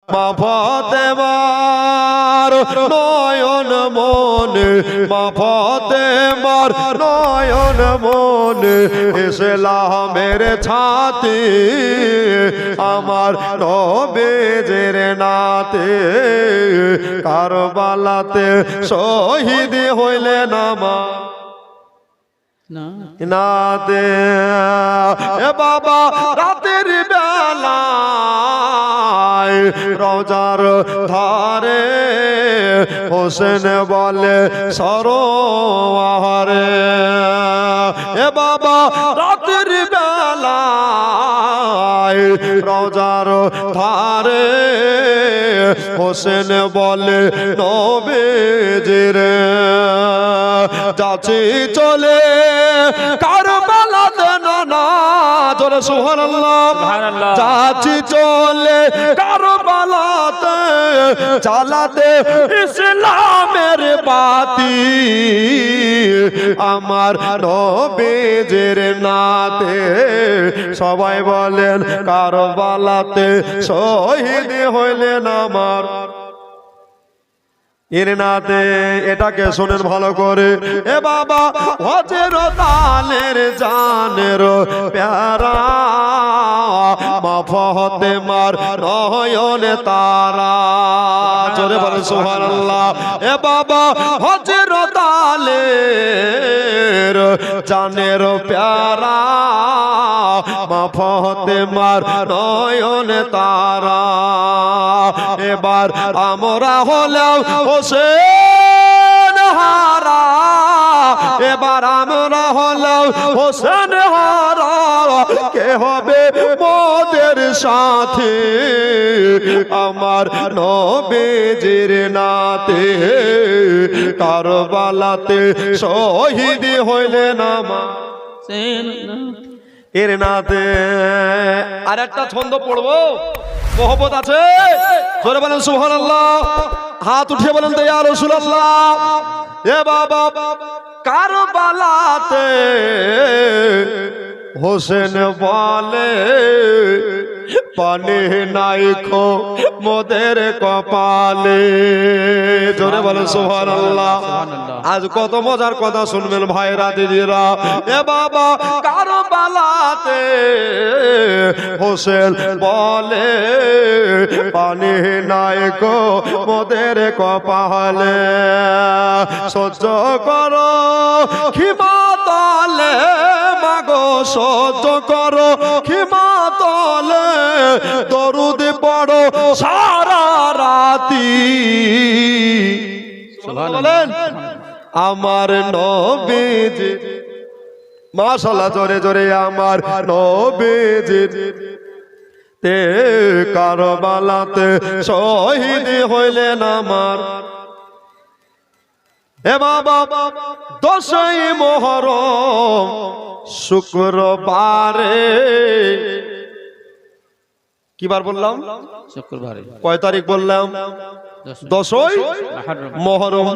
মা ফাতেমার নয়ন মনে, মা ফাতেমার নয়ন মনে, ইসলামের ছাতি আমার নবীজির নাতে, কারবালাতে শহীদ হইলেন আমার নাতে। এ বাবা রাতের বেলায় রওজার ধারে হোসেন বলে সরোয়ারে, এ বাবা রাতের বেলায় রওজার ধারে হোসেন বলে নবীজির যাচ্ছি চলে কারবালাতে নানা, জোরে সুবহানাল্লাহ, যাচ্ছি চলে কারবালাতে, চালাতে ইসলামের বাতি আমার নবীজির নাতে। সবাই বলেন কারবালাতে শহীদ হইলেন আমার এর নাতে। এটাকে শোনেন ভালো করে, এ বাবা হজের তালের জানের প্যারা, মা ফাতেমার নয়ন তারা, জোরে বলেন সুবহানাল্লাহ। এ বাবা হজের তালের জানের প্যারা, মা ফাতেমার নয়ন তারা। এবার আমরা হলাম হোসেন হারা, এবার আমরা হলাম হোসেন হারা, কে হবে মোদের সাথে আমার নবীজির নাতে, কারবালাতে শহীদ হইলেন আমার এর নাতে। আর একটা ছন্দ পড়বো, মোহব্বত আছে, জোরে বলেন সুবহানাল্লাহ, হাত উঠিয়ে বলেন তো ইয়া রাসূলুল্লাহ। এ বাবা কারবালাতে হোসেন বলে পানি নাই খো মোদের কপালে, জোরে বলেন সুবহানাল্লাহ। আজ কত মজার কথা শুনবেন ভাইরা দিদিরা। এ বাবা কারবালাতে হোসেন বলে পানি নাই খো মোদের কপালে, সহ্য করো ক্ষমা তলে মাগো, সহ্য করো ক্ষমা তলে, দরুদ পড়ো সারা রাতি। বলেন আমার নবীজি, মাশাআল্লাহ, জোরে জোরে আমার নবীজি তে কারবালাতে শহীদ হইলেন আমার। এ বাবা 10ই মুহররম শুক্রবারে, কি বার বললাম? শুক্রবারে। কয় তারিখ বললাম? 10ই মুহররম।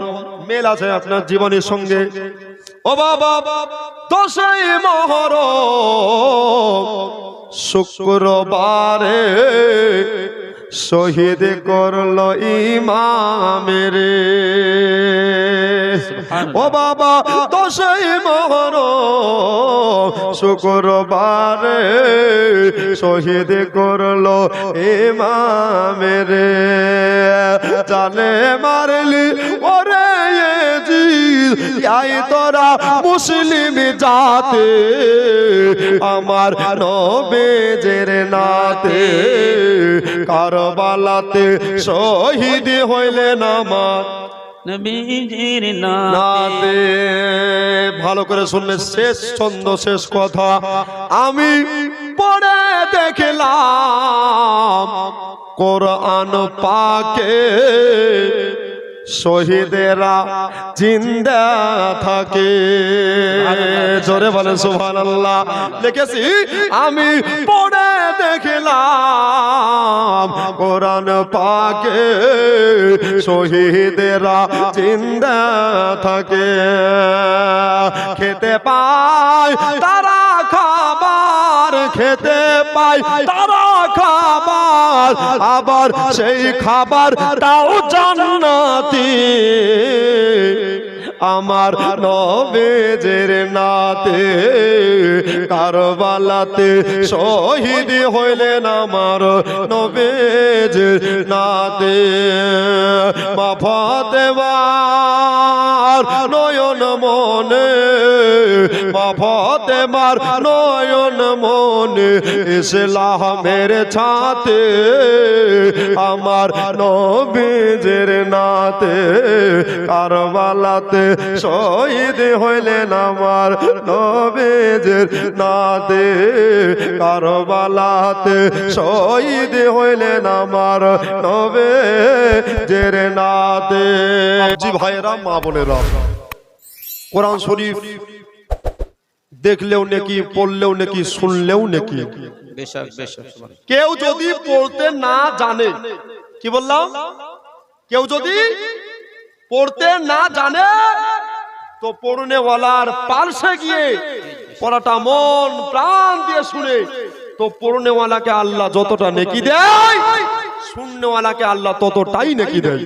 মেল আছে আপনার জীবনের সঙ্গে। ও বাবা 10ই মুহররম শুক্রবারে শহীদ করলো ইমামের। ও বাবা 10ই মুহররম শুক্রবারে শহীদ করলো ইমামের। জানে মারলি ওরে জিদ, আই তোরা মুসলিম জাতে আমার নবীজির নাতে, কারবালাতে শহীদ হইলেন আমার নবীজির নাতে। ভালো করে শুনলে শেষ ছন্দ, শেষ কথা আমি পড়ে দেখলাম কোরআন পাকে, শহীদেরা জিন্দা থাকে, জোরে বলে সুবহানাল্লাহ। লিখেছি আমি পড়ে দেখলাম কোরআন পাকে, শহীদেরা জিন্দা থাকে, খেতে পায় তারা খাবার খেতে পায় তারা খাবার, আবার সেই খাবার তাও জান্নাতি। আমার নবীজির নাতে কারবালাতে শহীদ হইলেন আমার নবীজির নাতে। মা ফাতেমার নয়ন মনে, মা ফাতেমার নয়ন মনে ইসলামের ছাতে আমার নবীজির নাতে কারবালাতে শহীদ হইলেন আমার নবীজির নাতে কারবালাতে শহীদ হইলেন আমার নবীজির নাতে। জি ভাইরা, মা বোনেরা, কোরআন শরীফ দেখলেও নাকি, পড়লেও নাকি, শুনলেও নাকি। কেউ যদি পড়তে না জানে, কি বললাম, কেউ যদি পড়তে না জানে তো পড়নেওয়ালার পার্শ্বে গিয়ে পড়াটা মন প্রাণ দিয়ে শুনে তো পড়নেওয়ালাকে আল্লাহ যতটা নেকি দেয়, শুননেওয়ালাকে আল্লাহ ততটাই নেকি দেয়।